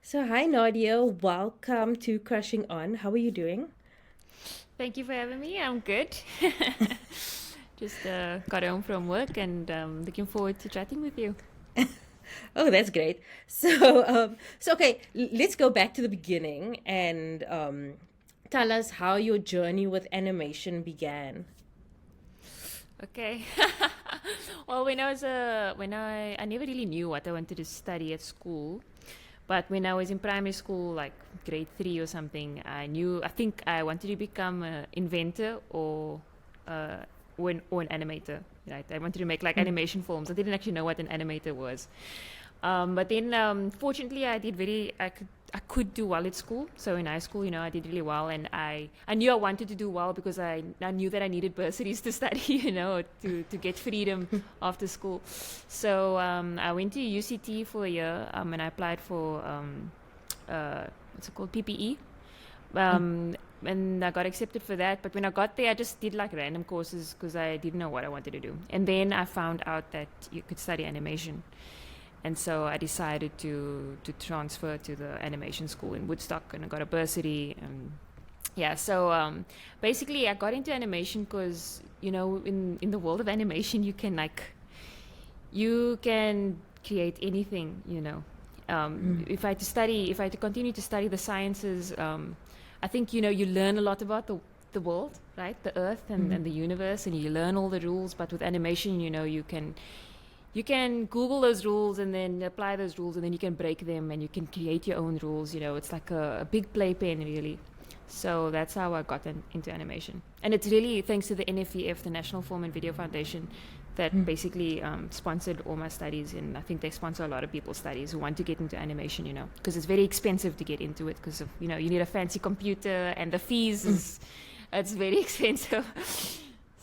So, hi Nadia, welcome to Crushing On. How are you doing? Thank you for having me. I'm good. Just got home from work and looking forward to chatting with you. Oh, that's great. So okay, let's go back to the beginning and tell us how your journey with animation began. Okay. Well, when I never really knew what I wanted to study at school, but when I was in primary school, like grade 3 or something, I think I wanted to become an inventor uh, or an animator. Right? I wanted to make like animation films. I didn't actually know what an animator was. But then, fortunately, I could do well at school. So in high school, I did really well, and I knew I wanted to do well because I knew that I needed bursaries to study, to get freedom after school. So I went to UCT for a year, and I applied for what's it called, PPE. And I got accepted for that. But when I got there, I just did like random courses because I didn't know what I wanted to do. And then I found out that you could study animation, and so I decided to transfer to the animation school in Woodstock, and I got a bursary. And yeah, so basically, I got into animation because in the world of animation, you can create anything. If I had to continue to study the sciences, I think you learn a lot about the world, right? The earth and the universe, and you learn all the rules. But with animation, you can Google those rules and then apply those rules, and then you can break them and you can create your own rules. It's like a big playpen, really. So that's how I got into animation. And it's really thanks to the NFVF, the National Film and Video Foundation, that basically sponsored all my studies. And I think they sponsor a lot of people's studies who want to get into animation, because it's very expensive to get into it because of, you need a fancy computer, and the fees it's very expensive.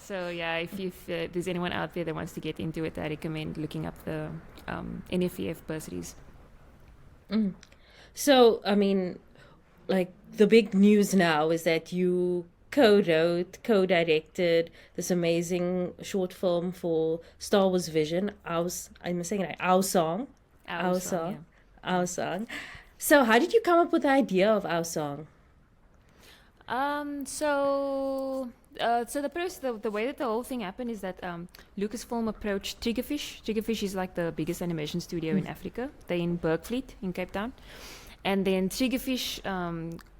So yeah, if there's anyone out there that wants to get into it, I recommend looking up the NFEF bursaries. So, I mean, like the big news now is that you co-wrote, co-directed this amazing short film for Star Wars Vision. I'm saying it, our song, Our our song, song, yeah. our song. So, how did you come up with the idea of our song? So the way that the whole thing happened is that Lucasfilm approached Triggerfish. Triggerfish is like the biggest animation studio in Africa. They're in Bergvliet in Cape Town. And then Triggerfish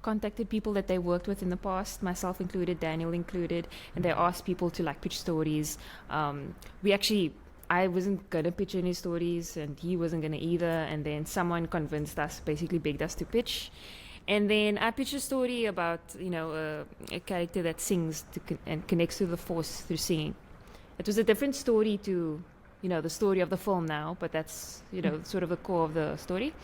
contacted people that they worked with in the past, myself included, Daniel included, and they asked people to like pitch stories. We actually I wasn't gonna pitch any stories, and he wasn't gonna either. And then someone convinced us, basically begged us to pitch. And then I pitched a story about a character that sings and connects to the force through singing. It was a different story to the story of the film now, but that's sort of the core of the story.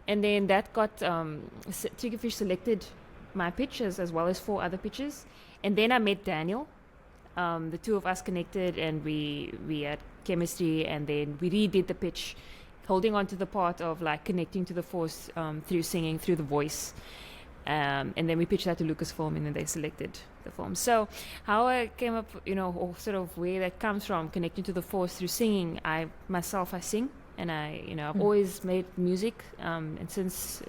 And then that got Triggerfish selected my pitches as well as four other pitches. And then I met Daniel. The two of us connected, and we had chemistry, and then we redid the pitch, holding on to the part of like connecting to the force through singing, through the voice. And then we pitched that to Lucasfilm, and then they selected the film. So how I came up, or sort of where that comes from, connecting to the force through singing. I sing, and I've always made music, and since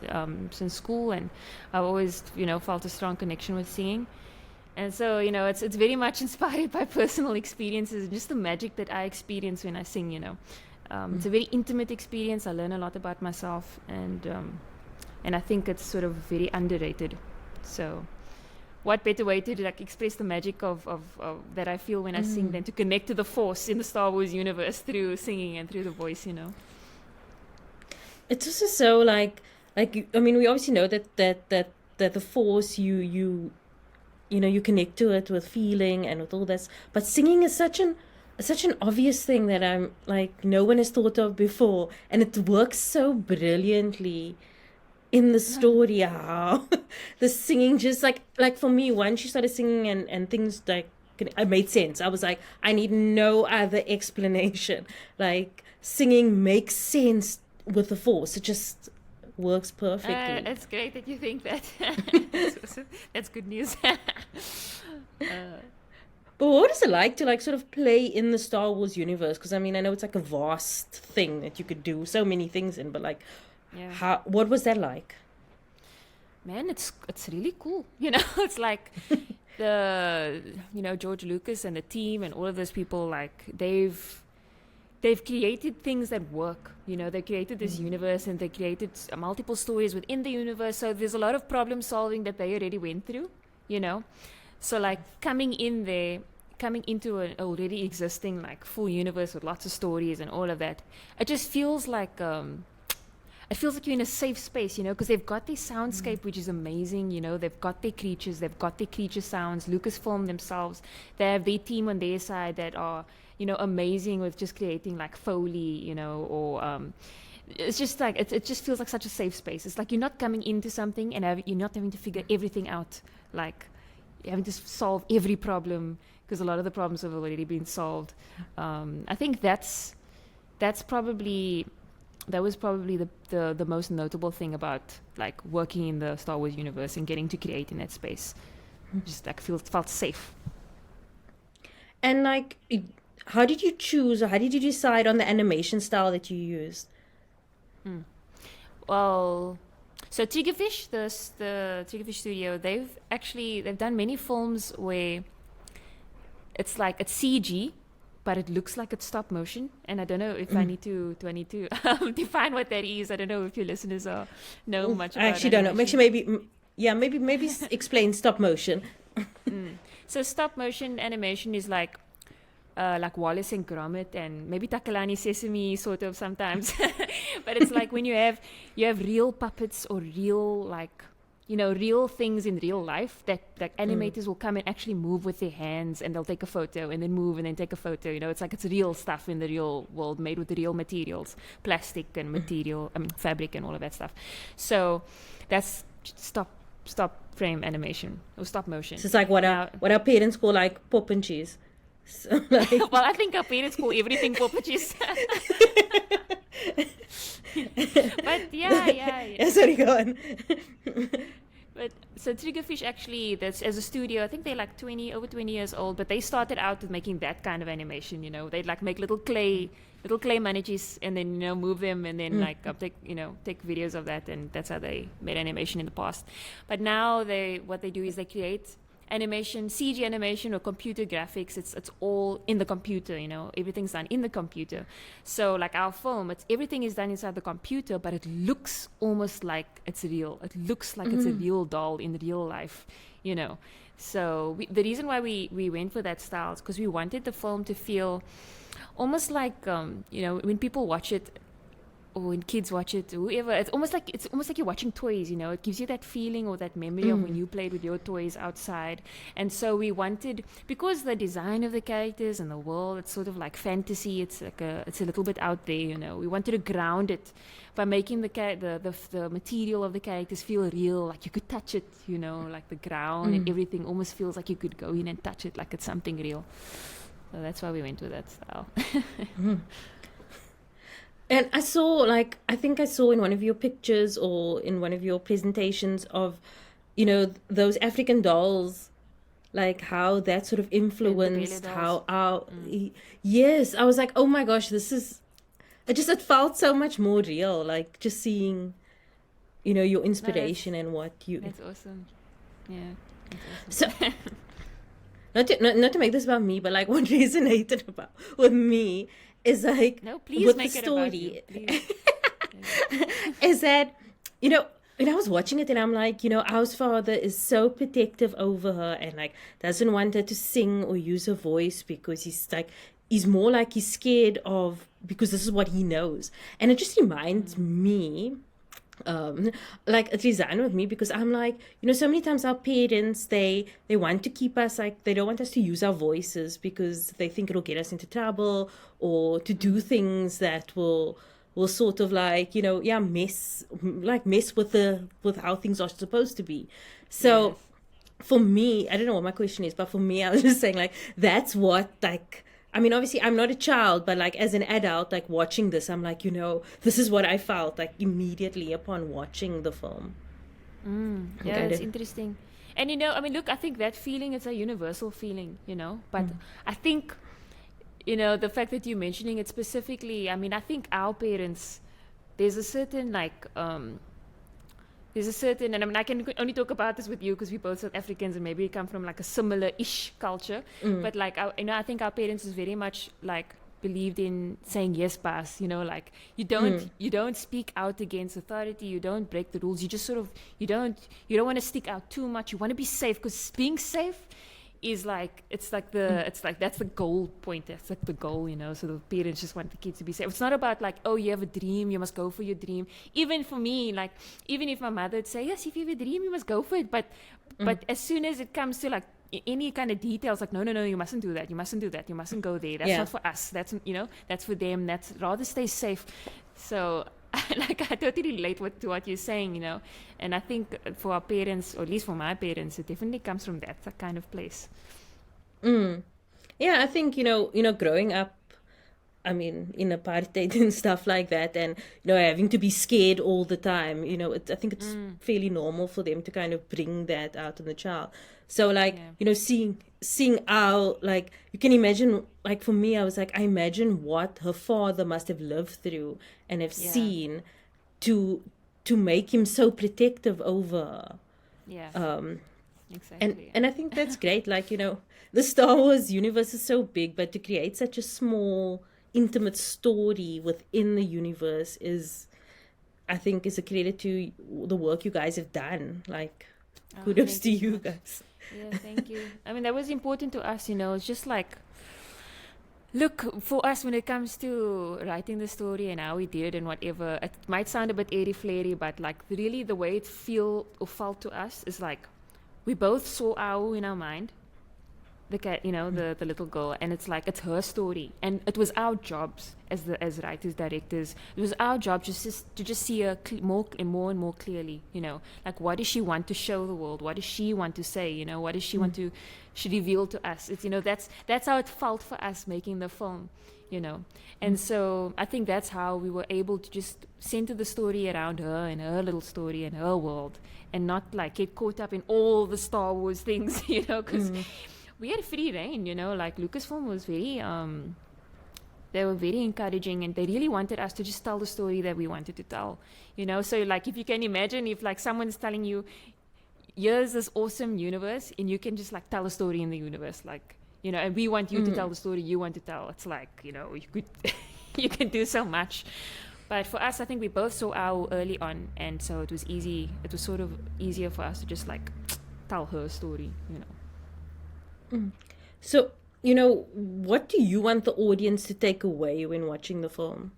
school, and I've always felt a strong connection with singing. And so it's very much inspired by personal experiences and just the magic that I experience when I sing. It's a very intimate experience. I learn a lot about myself, and I think it's sort of very underrated. So what better way to like express the magic of that I feel when I sing than to connect to the force in the Star Wars universe through singing and through the voice. It's also so like I mean, we obviously know that the force you connect to it with feeling and with all this, but singing is such an obvious thing that I'm like no one has thought of before, and it works so brilliantly in the story how the singing just like for me once you started singing and things like it made sense. I was like, I need no other explanation. Like singing makes sense with the force. It just works perfectly. It's great that you think that. That's good news. But what is it like to like sort of play in the Star Wars universe? Because I mean, I know it's like a vast thing that you could do so many things in, but like, Yeah. What was that like? Man, it's really cool. It's like the George Lucas and the team and all of those people, like they've created things that work. They created this universe, and they created multiple stories within the universe. So there's a lot of problem solving that they already went through. So like coming into an already existing like full universe with lots of stories and all of that, it just feels like you're in a safe space, because they've got their soundscape, which is amazing. They've got their creatures, they've got their creature sounds. Lucasfilm themselves, they have their team on their side that are, amazing with just creating like Foley, or it's just like it just feels like such a safe space. It's like you're not coming into something and you're not having to figure everything out, like you're having to solve every problem, because a lot of the problems have already been solved. I think that was probably the most notable thing about like working in the Star Wars universe and getting to create in that space. Just like felt safe. And like, how did you choose, or how did you decide on the animation style that you used? Well, so Triggerfish, the Triggerfish studio, they've done many films where it's like it's CG, but it looks like it's stop motion. And I don't know if I need to define what that is. I don't know if your listeners know much about it. I actually don't know. Actually, maybe explain stop motion. So stop motion animation is like Wallace and Gromit and maybe Takalani Sesame sort of sometimes. But it's like when you have real puppets or real like real things in real life that like animators will come and actually move with their hands, and they'll take a photo and then move and then take a photo. It's like it's real stuff in the real world, made with real materials, plastic and fabric and all of that stuff. So that's stop frame animation or stop motion. So it's like what our parents call like pop and cheese. So, like... Well, I think our parents call everything pop and cheese. But yeah. Sorry, go on. But so Triggerfish actually, that's as a studio, I think they're like over 20 years old, but they started out with making that kind of animation. They'd like make little clay manages and then move them, and then like take videos of that, and that's how they made animation in the past. But now what they do is they create animation, CG animation or computer graphics. It's all in the computer. Everything's done in the computer. So like our film, everything is done inside the computer, but it looks almost like it's real. It looks like it's a real doll in real life. So the reason why we went for that style is because we wanted the film to feel almost like when people watch it, or when kids watch it, whoever, it's almost like you're watching toys. It gives you that feeling or that memory of when you played with your toys outside. And so we wanted, because the design of the characters and the world, it's sort of like fantasy. It's like it's a little bit out there. We wanted to ground it by making the material of the characters feel real, like you could touch it. Like the ground and everything almost feels like you could go in and touch it, like it's something real. So that's why we went with that style. And I think I saw in one of your pictures or in one of your presentations of, those African dolls, like how that sort of influenced how our, yes, I was like, oh my gosh, it felt so much more real, like just seeing, your inspiration and what you. That's awesome. Yeah. That's awesome. So, not to make this about me, but like what resonated with me is like, no, please with make the it story about you, is that when I was watching it and I'm like, Au's father is so protective over her and like doesn't want her to sing or use her voice because he's more like he's scared of, because this is what he knows. And it just reminds me, like it resonated with me because I'm like, so many times our parents, they want to keep us, like they don't want us to use our voices because they think it'll get us into trouble or to do things that will sort of like, mess with how things are supposed to be. So for me, I don't know what my question is, but for me, I was just saying like, that's what like, I mean, obviously I'm not a child, but like as an adult, like watching this, I'm like, this is what I felt like immediately upon watching the film. Yeah, that's interesting. And look, I think that feeling is a universal feeling, but I think, the fact that you're mentioning it specifically, I think our parents there's a certain and I mean, I can only talk about this with you because we're both South Africans and maybe we come from like a similar-ish culture. But like, I think our parents is very much like believed in saying yes, boss. Like you don't speak out against authority. You don't break the rules. You just sort of you don't want to stick out too much. You want to be safe because being safe is like that's the goal point. That's like the goal, so the parents just want the kids to be safe. It's not about like, oh, you have a dream, you must go for your dream. Even for me, like, even if my mother would say, yes, if you have a dream, you must go for it, but as soon as it comes to like any kind of details, like, no, you mustn't do that, you mustn't go there, that's not for us, that's that's for them, that's rather stay safe. So like, I totally relate to what you're saying, and I think for our parents, or at least for my parents, it definitely comes from that kind of place. Yeah, I think, growing up, I mean, in apartheid and stuff like that, and, having to be scared all the time, I think it's fairly normal for them to kind of bring that out in the child. So, like, seeing how, like, you can imagine, like, for me, I was like, I imagine what her father must have lived through and have seen to make him so protective over her. Yeah. Exactly. And I think that's great. Like, the Star Wars universe is so big, but to create such a small, intimate story within the universe I think is a credit to the work you guys have done. Like, kudos to you guys. Yeah, thank you. I mean, that was important to us, it's just like, look, for us, when it comes to writing the story and how we did it and whatever, it might sound a bit airy-flairy, but like really the way it felt to us is like, we both saw Au in our mind, the cat, the little girl, and it's like, it's her story, and it was our jobs as writers, directors, it was our job just to just see her more and more clearly, like, what does she want to show the world, what does she want to say, what does she want to reveal to us. It's, that's how it felt for us making the film, and so I think that's how we were able to just center the story around her and her little story and her world, and not like get caught up in all the Star Wars things, because we had free reign, like Lucasfilm was very, they were very encouraging, and they really wanted us to just tell the story that we wanted to tell, so like, if you can imagine, if like someone's telling you, here's this awesome universe, and you can just like tell a story in the universe, like, and we want you to tell the story you want to tell. It's like, you could, you can do so much. But for us, I think we both saw Au early on, and so it was easy. It was sort of easier for us to just like tell her story, So, what do you want the audience to take away when watching the film?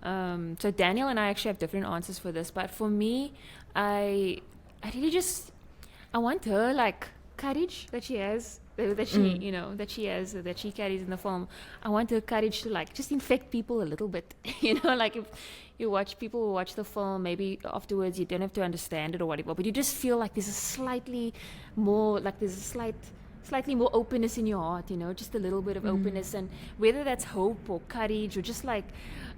So Daniel and I actually have different answers for this, but for me, I really just, I want her like courage that she has, that she carries in the film. I want her courage to like just infect people a little bit, like if you watch people who watch the film, maybe afterwards you don't have to understand it or whatever, but you just feel like there's a slightly more openness in your heart, just a little bit of openness, and whether that's hope or courage or just like,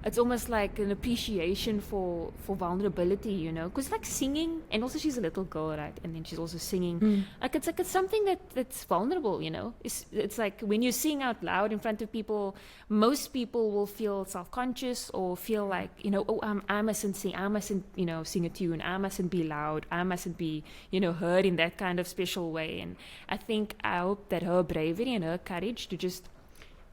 it's almost like an appreciation for vulnerability, because like singing, and also she's a little girl, right, and then she's also singing, like it's something that's vulnerable, it's like when you sing out loud in front of people, most people will feel self-conscious or feel like, I mustn't sing, sing a tune, I mustn't be loud, I mustn't be, heard in that kind of special way. And I hope that her bravery and her courage to just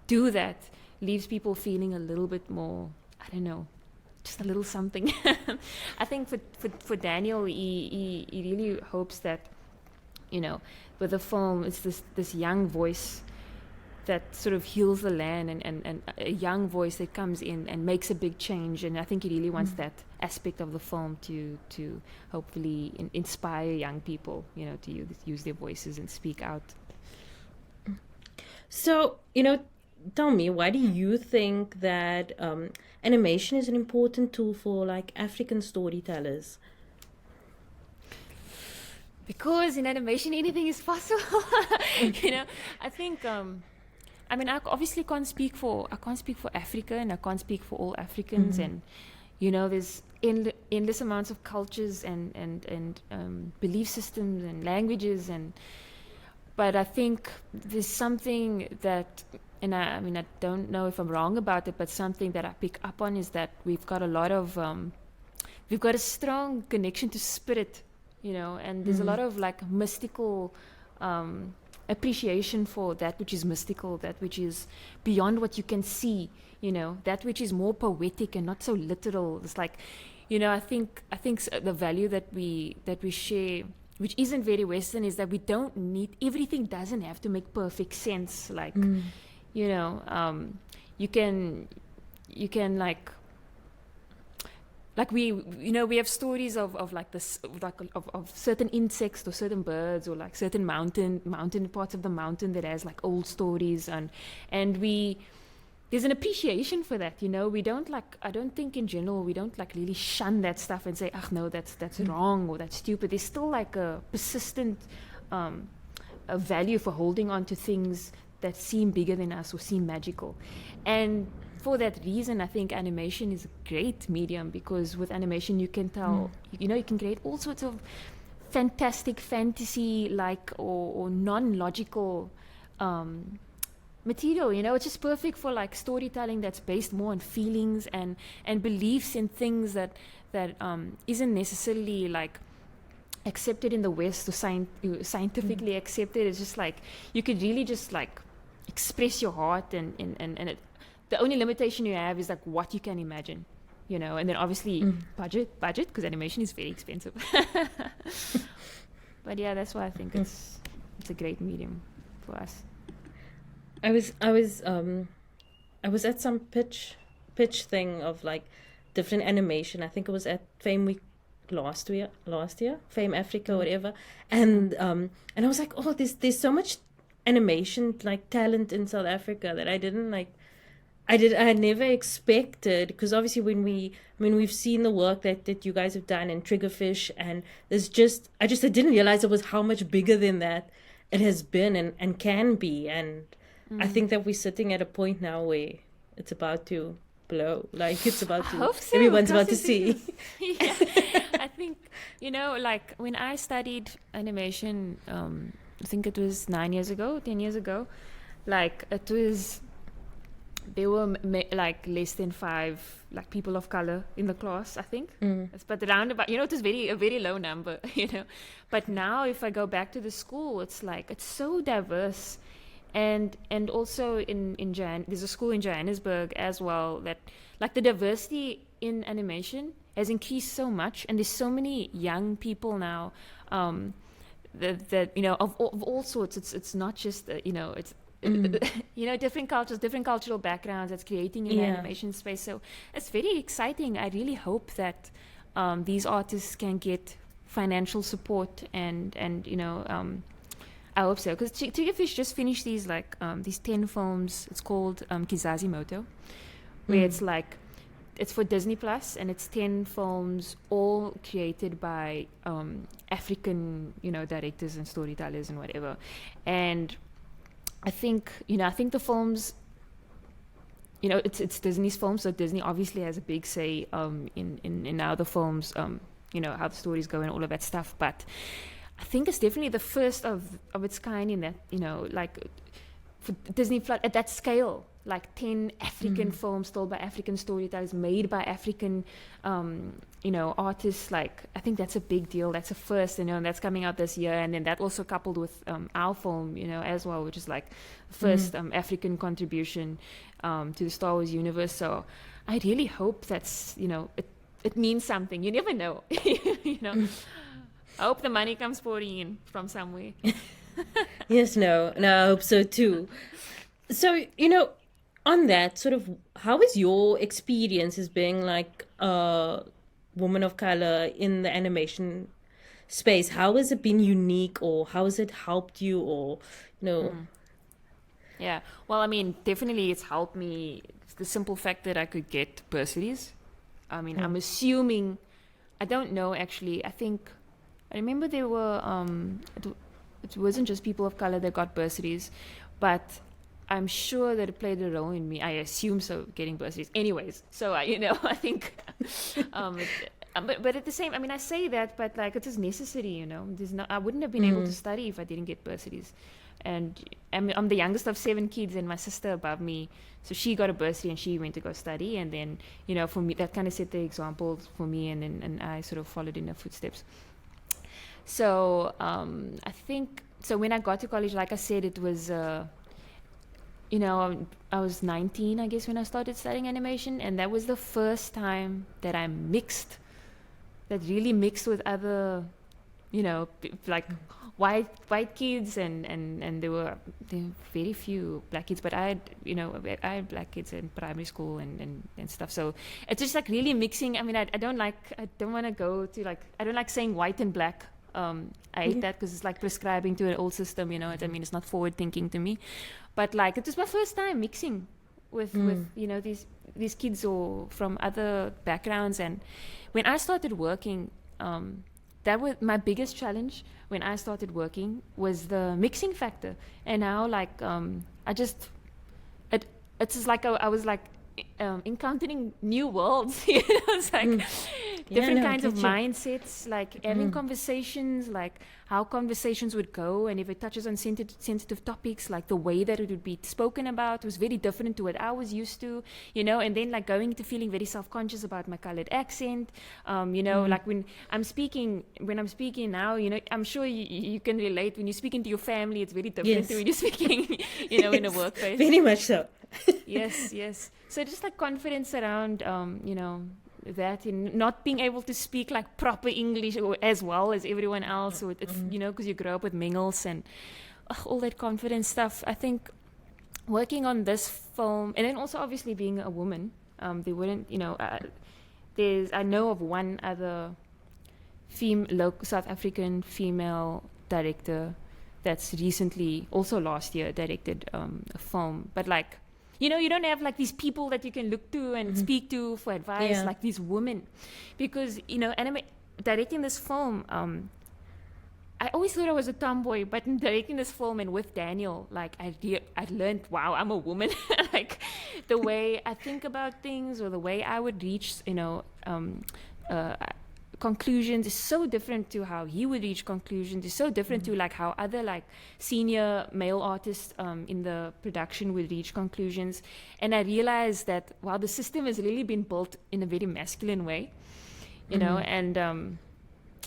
do that leaves people feeling a little bit more, I don't know, just a little something. I think for Daniel, he really hopes that, with the film, it's this young voice that sort of heals the land, and a young voice that comes in and makes a big change. And I think he really wants that aspect of the film to hopefully inspire young people, to use their voices and speak out. So, tell me, why do you think that animation is an important tool for like African storytellers? Because in animation anything is possible. I think I obviously can't speak for Africa, and I can't speak for all Africans, and there's endless amounts of cultures and belief systems and languages, but I think there's something that and I mean, I don't know if I'm wrong about it, but something that I pick up on is that we've got a lot of, we've got a strong connection to spirit, and there's a lot of like mystical appreciation for that which is mystical, that which is beyond what you can see, that which is more poetic and not so literal. It's like, I think the value that we share, which isn't very Western, is that we don't need, everything doesn't have to make perfect sense. Like, you can like we have stories of like this, like of certain insects or certain birds or like certain mountain parts of the mountain that has like old stories, and there's an appreciation for that. We don't like, I don't think in general we don't like really shun that stuff and say, no, that's wrong or that's stupid. There's still like a persistent a value for holding on to things that seem bigger than us or seem magical. And for that reason, I think animation is a great medium, because with animation you can tell, you can create all sorts of fantastic fantasy like or non-logical material. It's just perfect for like storytelling that's based more on feelings and beliefs in things that isn't necessarily like accepted in the West or scientifically accepted. It's just like you could really just like express your heart, and it, the only limitation you have is like what you can imagine, and then obviously budget, because animation is very expensive. But yeah, that's why I think it's a great medium for us. I was at some pitch thing of like different animation. I think it was at Fame Week last year, Fame Africa, whatever. And I was like, oh, there's so much animation like talent in South Africa that I had never expected, because obviously we've seen the work that you guys have done in Triggerfish, and I didn't realize it was how much bigger than that it has been and can be. And I think that we're sitting at a point now where it's about to blow. Like it's about to, so, everyone's about to see. Yeah, I think, like when I studied animation, I think it was 10 years ago, like it was, there were like less than 5 like people of color in the class, I think. But around about, it was a very low number, But now if I go back to the school, it's like, it's so diverse. And also in there's a school in Johannesburg as well that like the diversity in animation has increased so much, and there's so many young people now that of all sorts. It's not just it's different cultures, different cultural backgrounds that's creating in the animation space. So it's very exciting. I really hope that these artists can get financial support and I hope so, because Triggerfish just finished these 10 films. It's called Kizazi Moto, where it's like, it's for Disney Plus, and it's 10 films all created by African directors and storytellers and whatever. And I think the films, it's Disney's film, so Disney obviously has a big say in how the films how the stories go and all of that stuff. But I think it's definitely the first of its kind in that, like for Disney Plus at that scale, like 10 African films told by African storytellers, made by African, artists. Like, I think that's a big deal. That's a first, and that's coming out this year. And then that also coupled with our film, as well, which is like the first African contribution to the Star Wars universe. So I really hope that's, it means something. You never know, I hope the money comes pouring in from somewhere. Yes, no, I hope so too. So, on that, sort of, how is your experience as being like a woman of color in the animation space? How has it been unique, or how has it helped you, or, Yeah, well, I mean, definitely it's helped me. It's the simple fact that I could get bursaries. I mean, I'm assuming, I don't know actually, I remember there were, it wasn't just people of color that got bursaries, but I'm sure that it played a role in me. I assume so, getting bursaries. Anyways, so I think but at the same, I mean, I say that, but like it is necessary, you know. There's no, I wouldn't have been able to study if I didn't get bursaries. And I'm the youngest of 7 kids, and my sister above me, so she got a bursary and she went to go study. And then, you know, for me, that kind of set the example for me, and I sort of followed in her footsteps. So I think, so when I got to college, like I said, it was, you know, I was 19, I guess, when I started studying animation, and that was the first time that I mixed, that really mixed with other, you know, like white kids, and there were very few black kids, but I had black kids in primary school and stuff. So it's just like really mixing. I mean, I don't want to go to like, I don't like saying white and black. I hate that because it's like prescribing to an old system, you know. I mean, it's not forward thinking to me. But like, it was my first time mixing with you know, these kids or from other backgrounds. And when I started working, that was my biggest challenge when I started working, was the mixing factor. And now, like, it's just like I was like encountering new worlds. You know, it's like different kinds of mindsets, like having conversations, like how conversations would go, and if it touches on sensitive topics, like the way that it would be spoken about was very different to what I was used to, you know. And then like going into feeling very self-conscious about my colored accent, you know, like when I'm speaking now, you know, I'm sure you can relate. When you're speaking to your family, it's very different to when you're speaking, you know, in a workplace. Very much so. Yes. So just like confidence around, you know, that in not being able to speak like proper English or as well as everyone else, or you know, because you grow up with mingles and all that confidence stuff. I think working on this film, and then also obviously being a woman, they wouldn't, you know, I know of one other South African female director that's recently, also last year, directed a film. But like, you know, you don't have like these people that you can look to and speak to for advice, like these women. Because, you know, directing this film, I always thought I was a tomboy, but in directing this film and with Daniel, like I learned, wow, I'm a woman. Like the way I think about things, or the way I would reach, you know, conclusions is so different to how he would reach conclusions. Is so different to like how other like senior male artists in the production would reach conclusions. And I realized that while the system has really been built in a very masculine way, you know, and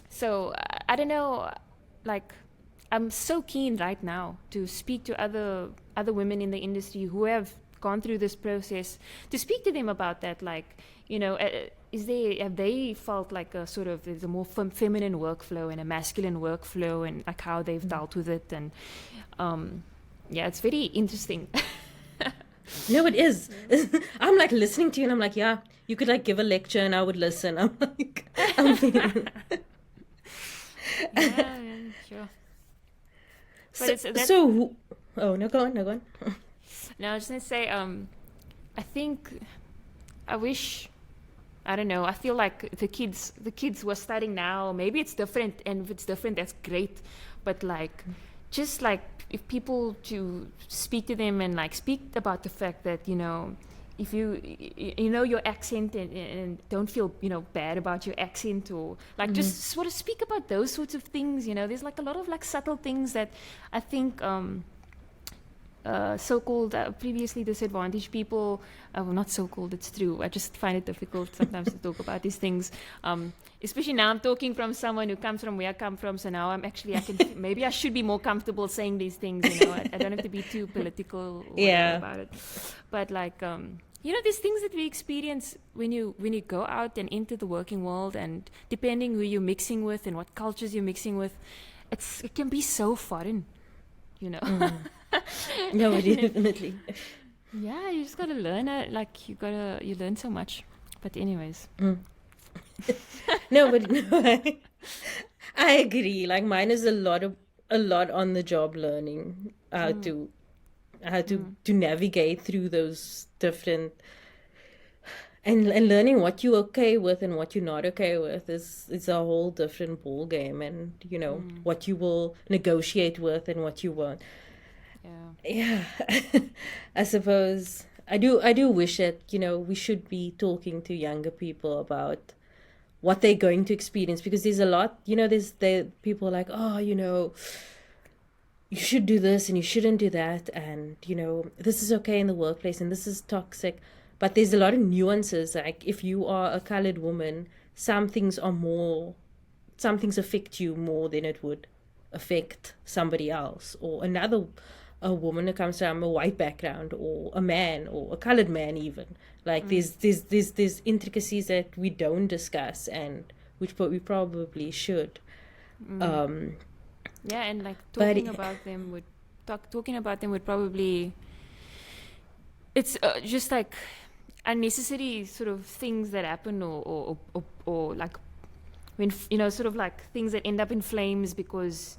so I don't know, like I'm so keen right now to speak to other women in the industry who have gone through this process, to speak to them about that, like, you know, have they felt like a sort of, there's a more feminine workflow and a masculine workflow, and like how they've dealt with it. And yeah, it's very interesting. No, it is. I'm like listening to you and I'm like, yeah, you could like give a lecture and I would listen. I'm like, yeah, sure. But no, go on. No, I was just gonna say, I think, I don't know, I feel like the kids who are studying now, maybe it's different, and if it's different, that's great. But like, just like, if people to speak to them and like speak about the fact that, you know, if you know your accent, and don't feel, you know, bad about your accent, or like just sort of speak about those sorts of things, you know. There's like a lot of like subtle things that I think so-called previously disadvantaged people, well, not so-called, it's true, I just find it difficult sometimes to talk about these things, especially now I'm talking from someone who comes from where I come from, so now maybe I should be more comfortable saying these things, you know. I don't have to be too political about it, but like, you know, these things that we experience when you go out and into the working world, and depending who you're mixing with and what cultures you're mixing with, it can be so foreign, you know. No, definitely. Yeah, you just gotta learn it. Like you learn so much. But anyways. No, I agree. Like mine is a lot on the job learning, how to navigate through those different, and learning what you're okay with and what you're not okay with is a whole different ball game, and you know what you will negotiate with and what you won't. Yeah. I suppose I do wish that, you know, we should be talking to younger people about what they're going to experience, because there's a lot, there's people are like, oh, you should do this and you shouldn't do that, and this is okay in the workplace and this is toxic. But there's a lot of nuances. Like, if you are a colored woman, some things affect you more than it would affect somebody else, or a woman who comes from a white background, or a man, or a colored man even. Like, there's intricacies that we don't discuss, and which we probably should. Yeah, and like talking about them would probably, it's just like unnecessary sort of things that happen, or like when sort of like things that end up in flames because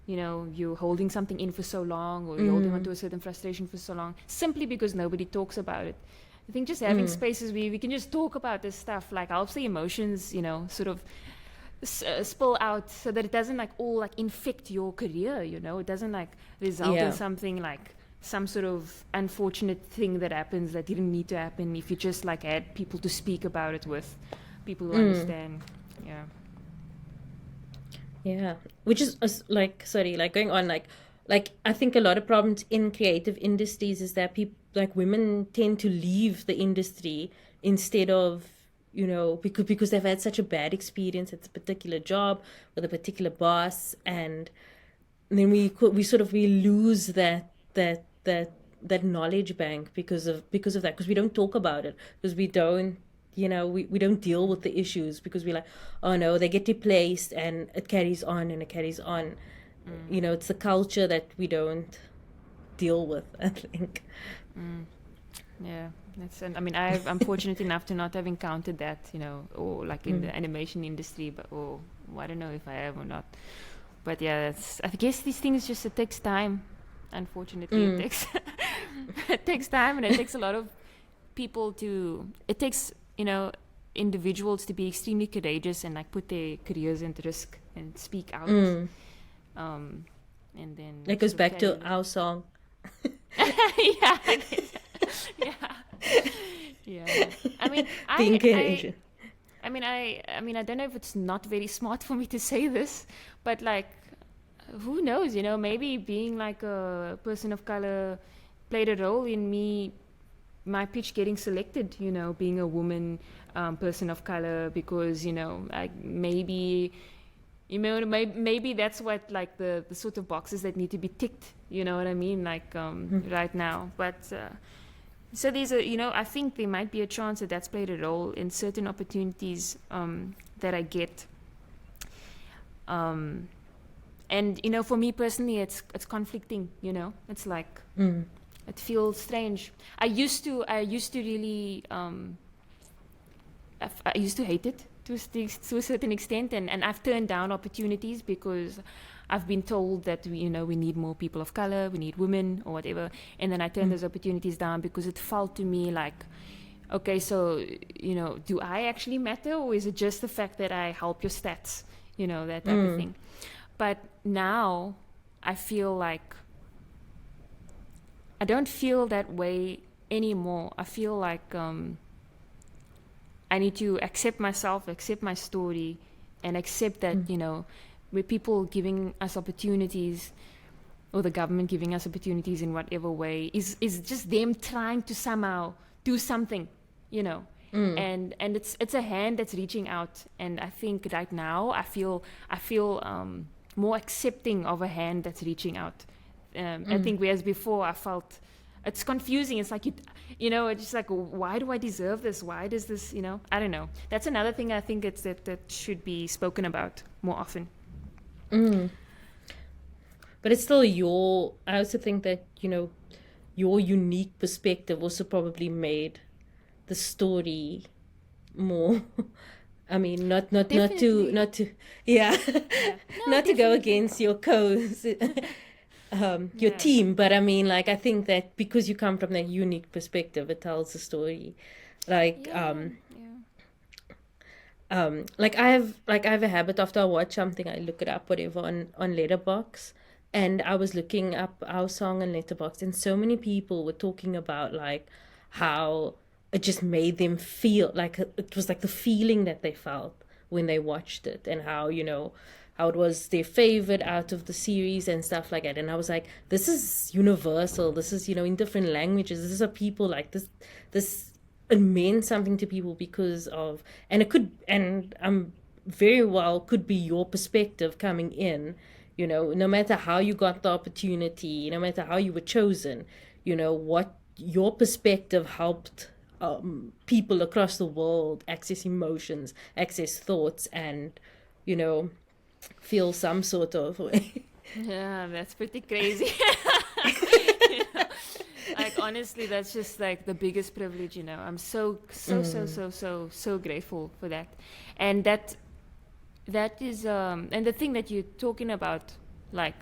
you're holding something in for so long, or you're holding onto a certain frustration for so long, simply because nobody talks about it. I think just having spaces where we can just talk about this stuff like helps the emotions sort of spill out, so that it doesn't like all like infect your career. It doesn't like result in something like some sort of unfortunate thing that happens that didn't need to happen if you just like had people to speak about it with, people who understand. Yeah, which is going on, like I think a lot of problems in creative industries is that people, like women, tend to leave the industry instead of, because they've had such a bad experience at a particular job with a particular boss, and then we lose that knowledge bank because of that, because we don't talk about it, because we don't we don't deal with the issues, because we're like, oh no, they get replaced and it carries on and it carries on. It's the culture that we don't deal with, I think. Yeah, I'm fortunate enough to not have encountered that, or like in the animation industry, but I don't know if I have or not. But yeah, I guess these things it takes time. Unfortunately, it takes time, and it takes a lot of people it takes individuals to be extremely courageous and like put their careers at risk and speak out. And then that goes back to our song. Yeah. Being courageous. I don't know if it's not very smart for me to say this, but like, who knows, maybe being like a person of color played a role in my pitch getting selected, being a woman, person of color, because, maybe that's what, like, the sort of boxes that need to be ticked, you know what I mean? Like, right now. But, so there's I think there might be a chance that that's played a role in certain opportunities that I get. And, for me personally, it's conflicting, it's like, it feels strange. I used to really, I used to hate it to a certain extent, and I've turned down opportunities because I've been told that we need more people of color, we need women or whatever, and then I turned those opportunities down because it felt to me like, okay, so do I actually matter, or is it just the fact that I help your stats, that type of thing. But now I feel like I don't feel that way anymore. I feel like I need to accept myself, accept my story, and accept that, with people giving us opportunities, or the government giving us opportunities in whatever way, is just them trying to somehow do something, and it's a hand that's reaching out. And I think right now I feel more accepting of a hand that's reaching out. I think whereas before I felt it's confusing. It's like it's just like, why do I deserve this? Why does this? I don't know. That's another thing I think it's that should be spoken about more often. But it's still I also think that your unique perspective also probably made the story more. I mean, not to yeah, no, not to go against your your team, but I mean, like, I think that because you come from that unique perspective, it tells the story. Like, like I have a habit, after I watch something, I look it up, whatever, on Letterboxd, and I was looking up our song on Letterboxd, and so many people were talking about like how it just made them feel like it was like the feeling that they felt when they watched it, and how, you know, how it was their favorite out of the series and stuff like that. And I was like, this is universal. This is, you know, in different languages. This is a people like this. It meant something to people because of, and it could, and very well could be your perspective coming in, you know, no matter how you got the opportunity, no matter how you were chosen, you know, what your perspective helped people across the world access emotions, access thoughts, and, you know, feel some sort of way. Yeah, that's pretty crazy. Like, honestly, that's just like the biggest privilege, you know. I'm so grateful for that. And that is and the thing that you're talking about, like,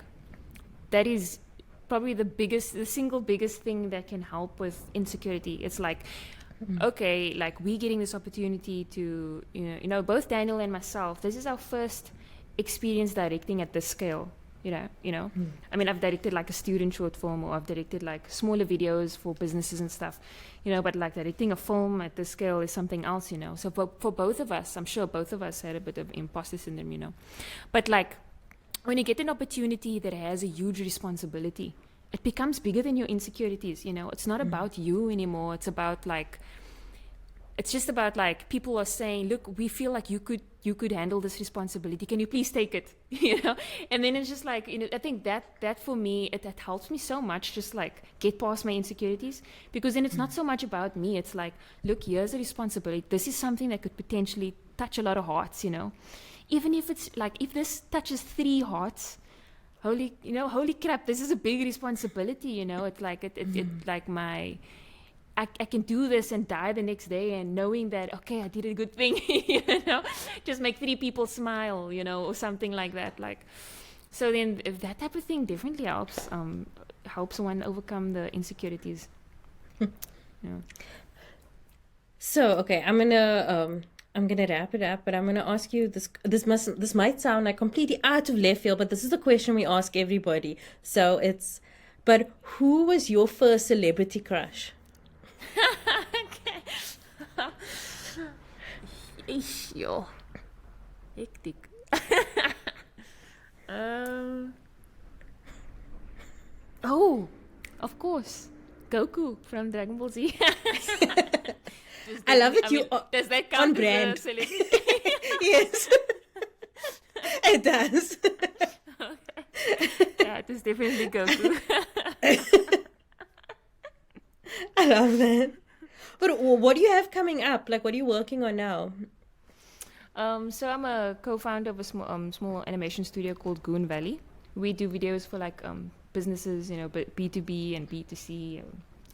that is probably the single biggest thing that can help with insecurity. It's like, okay, like, we getting this opportunity to, you know, both Daniel and myself, this is our first experience directing at this scale. I mean, I've directed like a student short film, or I've directed like smaller videos for businesses and stuff, you know, but like directing a film at this scale is something else, you know. So for both of us, I'm sure both of us had a bit of imposter syndrome, you know. But like, when you get an opportunity that has a huge responsibility, it becomes bigger than your insecurities, you know. It's not about you anymore. It's about like, it's just about like, people are saying, look, we feel like you could handle this responsibility. Can you please take it? You know? And then it's just like, you know, I think that for me, that helps me so much, just like get past my insecurities, because then it's not so much about me. It's like, look, here's a responsibility. This is something that could potentially touch a lot of hearts, you know. Even if it's like, if this touches 3 hearts, holy crap, this is a big responsibility, you know. It's like, it like I can do this and die the next day, and knowing that, okay, I did a good thing, you know, just make 3 people smile, you know, or something like that. Like, so then if that type of thing definitely helps one overcome the insecurities. Yeah. So, okay, I'm gonna wrap it up, but I'm gonna ask you this. This might sound like completely out of left field, but this is the question we ask everybody. So but who was your first celebrity crush? Yo, hectic. Oh, of course, Goku from Dragon Ball Z. I love it. Does that count on brand? As a celebrity? Yes, it does. Yeah, it is definitely Goku. I love that. But what do you have coming up? Like, what are you working on now? So I'm a co-founder of a small animation studio called Goon Valley. We do videos for like businesses, you know, but B2B and B2C,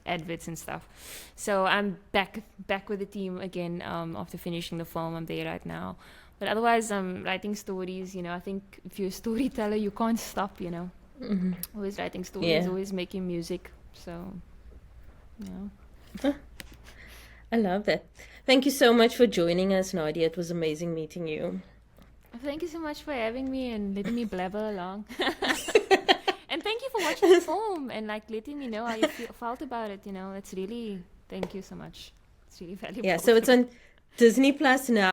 adverts and stuff. So I'm back with the team again after finishing the film. I'm there right now. But otherwise, I'm writing stories. You know, I think if you're a storyteller, you can't stop. You know, always writing stories, always making music. So, you know. I love that. Thank you so much for joining us, Nadia. It was amazing meeting you. Thank you so much for having me and letting me blabber along. And thank you for watching the film and like letting me know how you felt about it. You know, it's really, thank you so much. It's really valuable. Yeah, so it's on Disney Plus now.